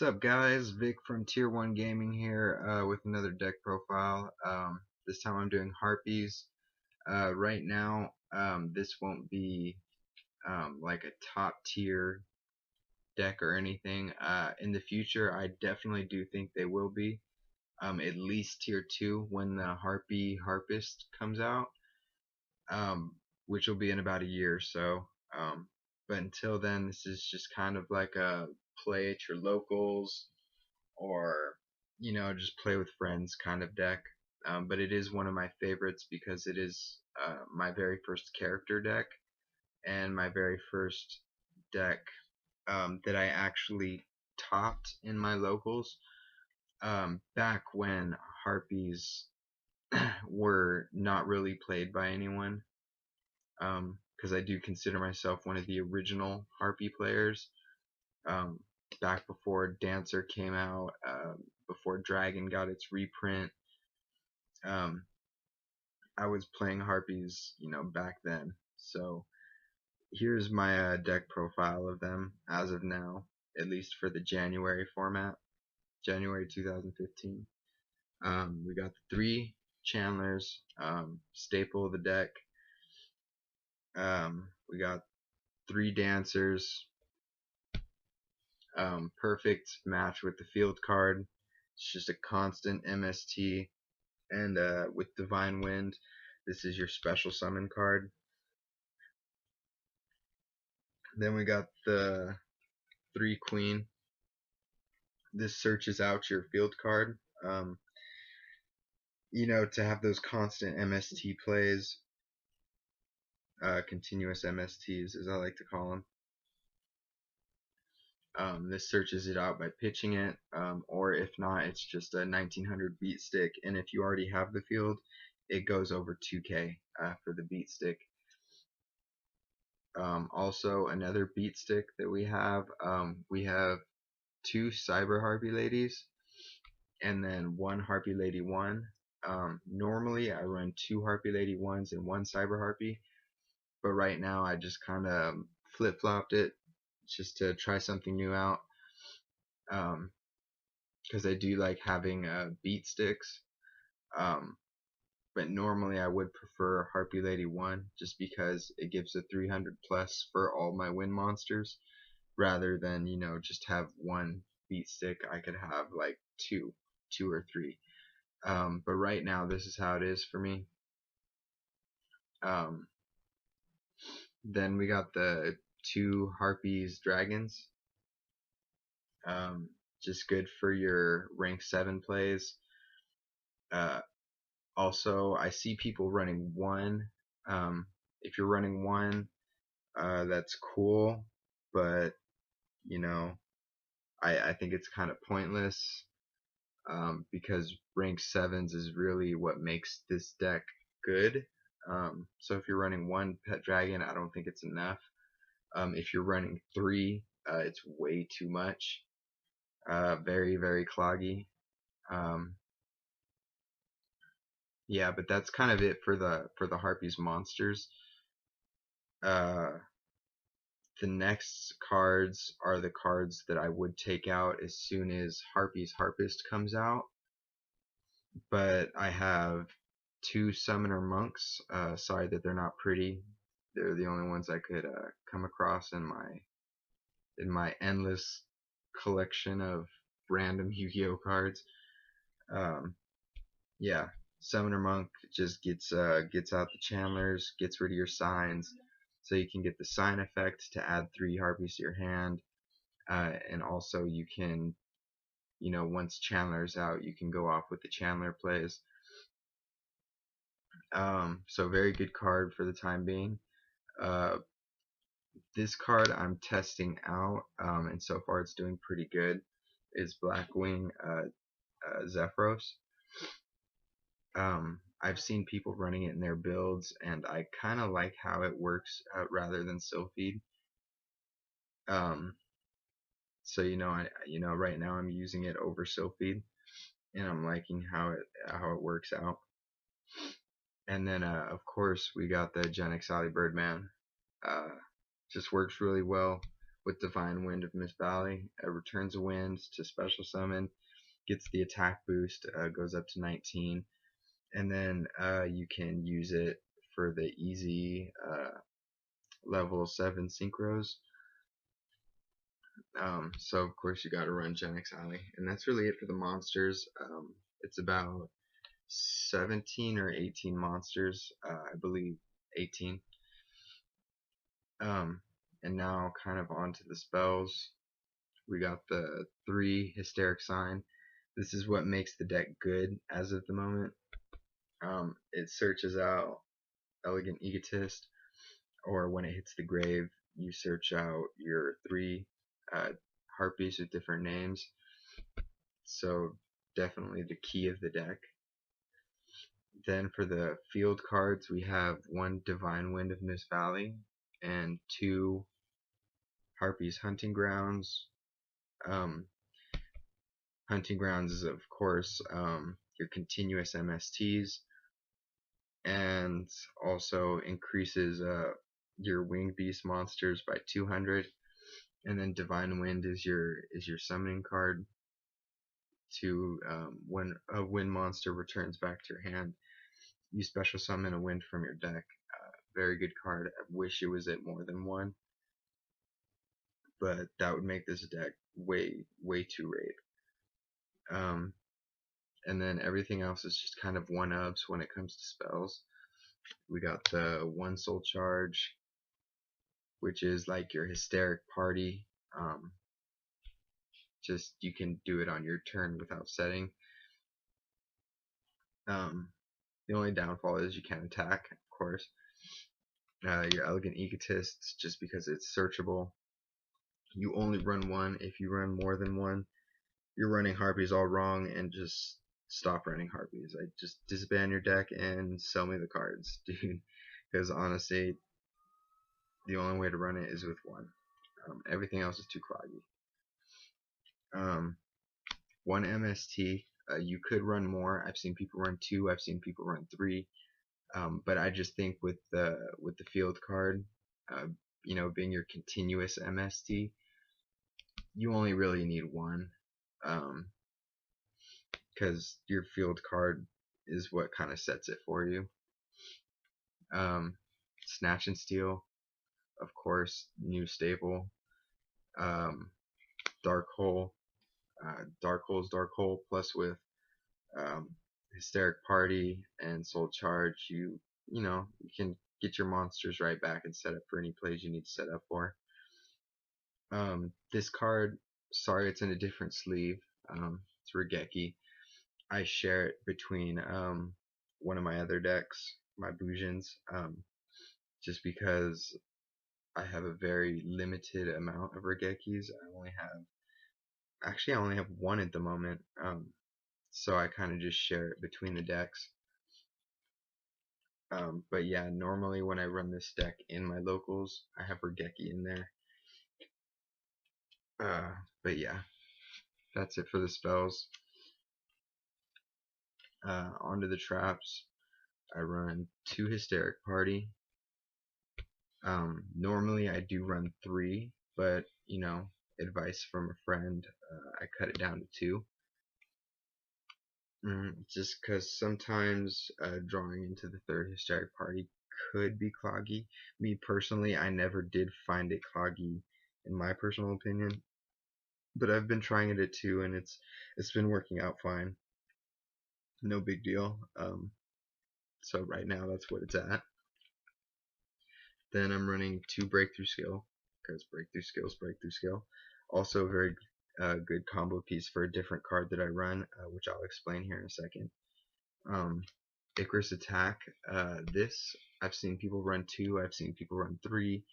What's up, guys? Vic from Tier 1 Gaming here with another deck profile. This time I'm doing Harpies. Right now, this won't be like a top tier deck or anything. In the future, I definitely do think they will be. At least Tier 2 when the HARPIE Harpist comes out, which will be in about a year or so. But until then, this is just kind of like a play at your locals, or just play with friends kind of deck. But it is one of my favorites because it is my very first character deck and my very first deck that I actually topped in my locals, back when Harpies were not really played by anyone, because I do consider myself one of the original Harpie players. Back before Dancer came out, before Dragon got its reprint, I was playing Harpies, back then. So here's my deck profile of them as of now, at least for the January format, January 2015. We got the 3 Chandlers, staple of the deck. We got 3 Dancers, perfect match with the field card. It's just a constant MST. And with Divine Wind, this is your special summon card. Then we got the 3 Queen. This searches out your field card. To have those constant MST plays, continuous MSTs as I like to call them. This searches it out by pitching it, or if not, it's just a 1900 beat stick, and if you already have the field, it goes over 2k for the beat stick. Also, another beat stick that we have 2 Cyber Harpie Ladies and then 1 Harpie Lady 1. Normally I run 2 Harpie Lady 1s and 1 Cyber Harpie, but right now I just kind of flip-flopped it just to try something new out, because I do like having beat sticks. But normally I would prefer Harpie Lady 1 just because it gives a 300 plus for all my win monsters, rather than just have 1 beat stick. I could have like 2 or 3. But right now this is how it is for me. Then we got the 2 Harpies Dragons, just good for your rank 7 plays. Also, I see people running 1. If you're running 1, that's cool, but I think it's kind of pointless, because rank 7s is really what makes this deck good. So if you're running 1 Pet Dragon, I don't think it's enough. If you're running 3, it's way too much. Very, very cloggy. Yeah, but that's kind of it for the Harpies monsters. The next cards are the cards that I would take out as soon as Harpies Harpist comes out. But I have 2 Summoner Monks. Sorry that they're not pretty. They're the only ones I could come across in my endless collection of random Yu-Gi-Oh cards. Yeah, Summoner Monk just gets out the Chandlers, gets rid of your signs, so you can get the sign effect to add 3 Harpies to your hand, and also you can, once Chandler's out, you can go off with the Chandler plays. So very good card for the time being. This card I'm testing out, and so far it's doing pretty good, is Blackwing Zephyros. I've seen people running it in their builds, and I kind of like how it works rather than Sylphied. So right now I'm using it over Sylphied, and I'm liking how it works out. And then of course we got the Gen X Ali Birdman. Just works really well. with Divine Wind of Mist Valley. Returns a wind to special summon, gets the attack boost, goes up to 19, and then you can use it for the easy level 7 synchros. So of course you gotta run Gen X Alley, and that's really it for the monsters. It's about 17 or 18 monsters, I believe 18. And now kind of onto the spells. We got the 3 Hysteric Sign. This is what makes the deck good as of the moment. It searches out Elegant Egotist, or when it hits the grave, you search out your 3 harpies with different names. So definitely the key of the deck. Then for the field cards, we have 1 Divine Wind of Mist Valley and 2 Harpie's Hunting Grounds. Hunting Grounds is of course your continuous MSTs, and also increases your Winged Beast monsters by 200. And then Divine Wind is your summoning card. To when a wind monster returns back to your hand, you special summon a wind from your deck. Very good card. I wish it was at more than 1, but that would make this deck way too rate. And then everything else is just kind of 1-ups when it comes to spells. We got the 1 Soul Charge, which is like your Hysteric Party. Just you can do it on your turn without setting. The only downfall is you can't attack, of course. Your Elegant Egotist, just because it's searchable. You only run 1. If you run more than 1, you're running Harpies all wrong, and just stop running Harpies. Like, just disband your deck and sell me the cards, dude. Because honestly, the only way to run it is with 1. Everything else is too cloggy. 1 MST. You could run more. I've seen people run 2. I've seen people run 3. But I just think with the field card, being your continuous MST, you only really need 1, because your field card is what kind of sets it for you. Snatch and Steal, of course, new staple. Dark Hole. Dark Hole's Dark Hole, plus with Hysteric Party and Soul Charge, you can get your monsters right back and set up for any plays you need to set up for. This card, sorry, it's in a different sleeve. It's Regeki. I share it between one of my other decks, my Bujins, just because I have a very limited amount of Regekis. I only have 1 at the moment, so I kind of just share it between the decks. But yeah, normally when I run this deck in my locals, I have Regeki in there. But yeah, that's it for the spells. Onto the traps. I run 2 Hysteric Party. Normally I do run 3, but advice from a friend, I cut it down to 2. Just because sometimes drawing into the 3rd Hysteric Party could be cloggy. Me personally, I never did find it cloggy in my personal opinion, but I've been trying it at 2, and it's been working out fine. No big deal. So right now that's what it's at. Then I'm running 2 Breakthrough Skill, because Breakthrough Skill is Breakthrough Skill. Also a very good combo piece for a different card that I run, which I'll explain here in a second. Icarus Attack. This I've seen people run 2. I've seen people run 3.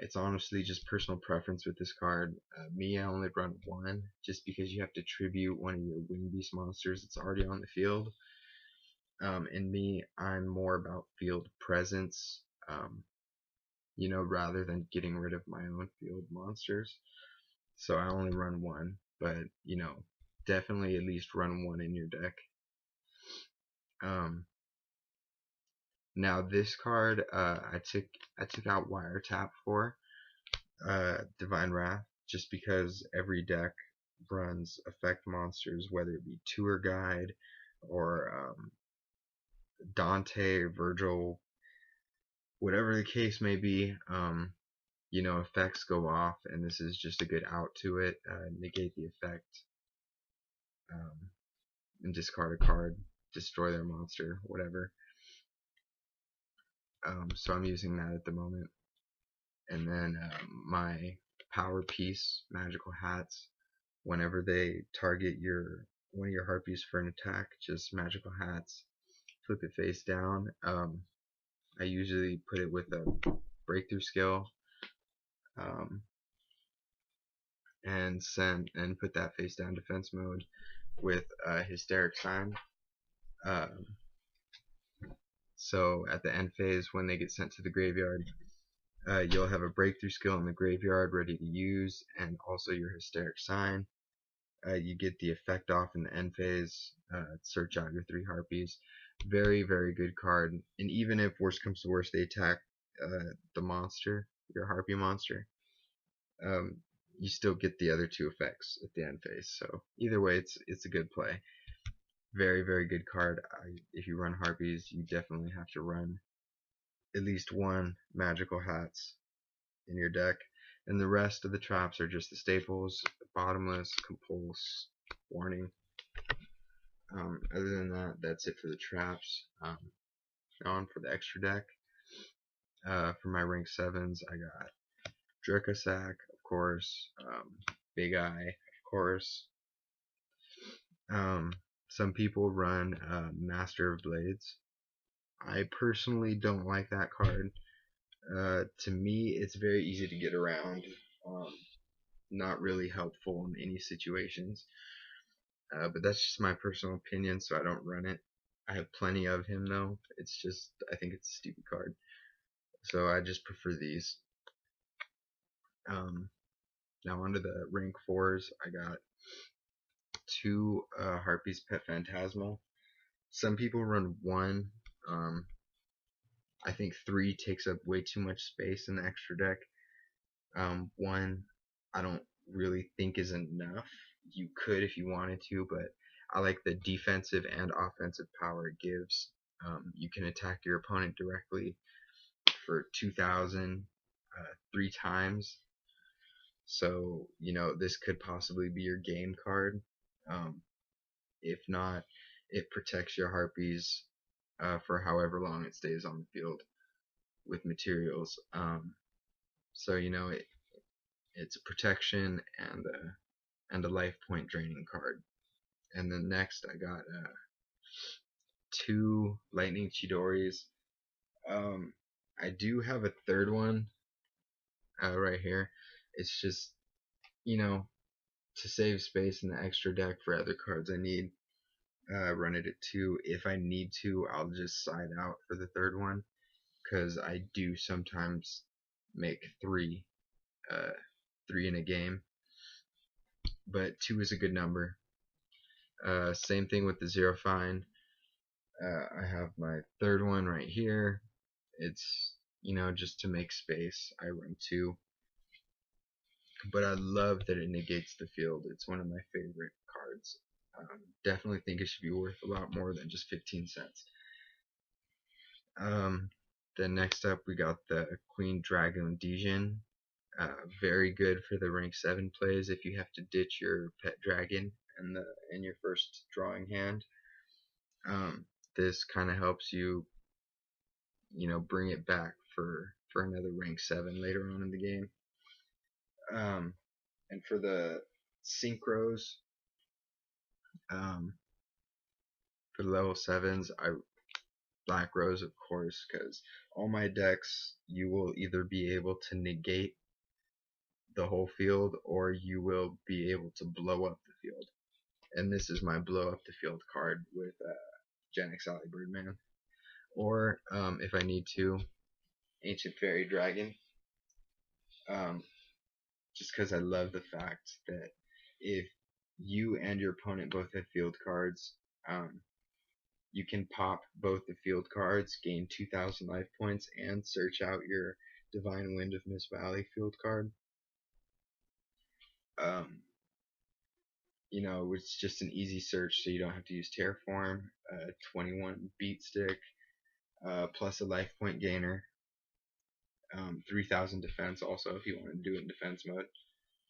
It's honestly just personal preference with this card. Me, I only run 1, just because you have to tribute one of your Winged Beast monsters that's already on the field. And me, I'm more about field presence, rather than getting rid of my own field monsters. So I only run 1, but definitely at least run 1 in your deck. Now this card, I took out Wiretap for. Divine Wrath, just because every deck runs effect monsters, whether it be Tour Guide or Dante, Virgil, whatever the case may be. Effects go off, and this is just a good out to it. Negate the effect, um, and discard a card, destroy their monster, whatever. So I'm using that at the moment. And then my power piece, magical hats. Whenever they target one of your harpies for an attack, just magical hats. Flip it face down. I usually put it with a breakthrough skill, and put that face down defense mode with hysteric sign. So at the end phase, when they get sent to the graveyard, you'll have a breakthrough skill in the graveyard ready to use, and also your hysteric sign. You get the effect off in the end phase. Search out your 3 harpies. Very, very good card. And even if worst comes to worst, they attack the monster, your harpy monster, you still get the other 2 effects at the end phase. So either way, it's a good play. Very, very good card. If you run harpies, you definitely have to run at least 1 magical hats in your deck, and the rest of the traps are just the staples: bottomless, compulse, warning. Other than that, that's it for the traps. On for the extra deck. For my rank 7s, I got Dracosac, of course, Big Eye, of course. Some people run Master of Blades. I personally don't like that card. To me, it's very easy to get around. Not really helpful in any situations. But that's just my personal opinion, so I don't run it. I have plenty of him though. It's just, I think it's a stupid card. So I just prefer these. Now onto the rank 4s. I got 2 Harpies Pet Phantasmal. Some people run 1. I think 3 takes up way too much space in the extra deck. 1 I don't really think is enough. You could if you wanted to, but I like the defensive and offensive power it gives. You can attack your opponent directly for 2,000 3 times. So, this could possibly be your game card. If not, it protects your harpies for however long it stays on the field with materials. So it's a protection and a life point draining card. And then next I got 2 Lightning Chidoris. I do have a third one right here. It's just, to save space in the extra deck for other cards I need, run it at 2. If I need to, I'll just side out for the third one, because I do sometimes make 3 in a game, but 2 is a good number. Same thing with the Zero Fine. I have my third one right here. It's, just to make space, I run 2. But I love that it negates the field. It's one of my favorite cards. Definitely think it should be worth a lot more than just 15 cents. Then next up we got the Queen Dragon Dijin. Very good for the rank 7 plays if you have to ditch your pet dragon in your first drawing hand. This kind of helps you, bring it back for another rank 7 later on in the game. And for the synchros, for the level 7s, Black Rose, of course, because all my decks, you will either be able to negate the whole field, or you will be able to blow up the field. And this is my blow up the field card with Genex Alley Birdman. Or, if I need to, Ancient Fairy Dragon. Just because I love the fact that if you and your opponent both have field cards, you can pop both the field cards, gain 2,000 life points, and search out your Divine Wind of Miss Valley field card. Um, it's just an easy search, so you don't have to use Terraform. 21 beat stick, plus a life point gainer. 3,000 defense also if you want to do it in defense mode.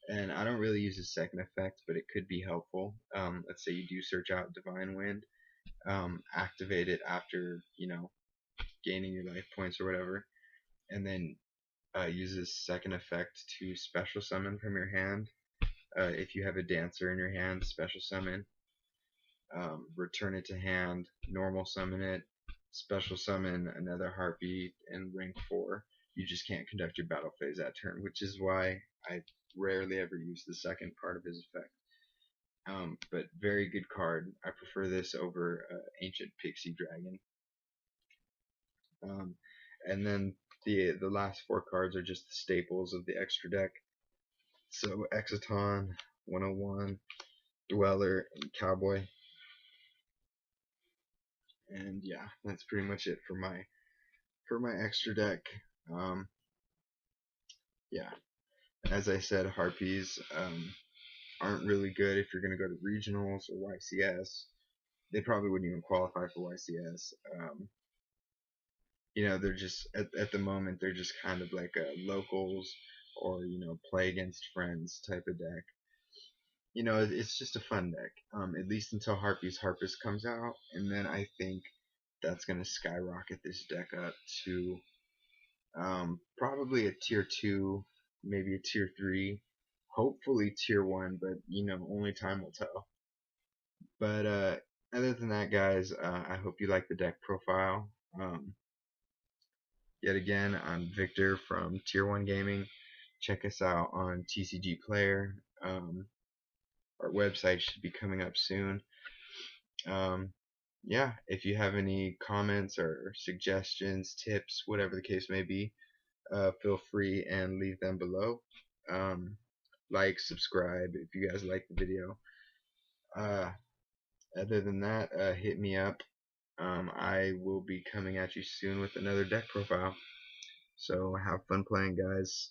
And I don't really use a second effect, but it could be helpful. Let's say you do search out Divine Wind, activate it after gaining your life points or whatever, and then use this second effect to special summon from your hand. If you have a Dancer in your hand, special summon, return it to hand, normal summon it, special summon another Harpie in rank 4. You just can't conduct your battle phase that turn, which is why I rarely ever use the second part of his effect. But very good card. I prefer this over Ancient Pixie Dragon. And then the last 4 cards are just the staples of the extra deck. So Exciton, 101, Dweller, and Cowboy. And yeah, that's pretty much it for my extra deck. Yeah, as I said, Harpies aren't really good if you're gonna go to regionals or YCS. They probably wouldn't even qualify for YCS. They're just at the moment they're just kind of like a locals or play against friends type of deck. It's just a fun deck. At least until Harpie's Harpist comes out, and then I think that's gonna skyrocket this deck up to probably a tier 2, maybe a tier 3, hopefully tier 1, but only time will tell. But other than that, guys, I hope you like the deck profile. Yet again, I'm Victor from Tier 1 Gaming. Check us out on TCG Player. Our website should be coming up soon. Yeah, if you have any comments or suggestions, tips, whatever the case may be, feel free and leave them below. Like, subscribe if you guys like the video. Other than that, hit me up. I will be coming at you soon with another deck profile. So have fun playing, guys.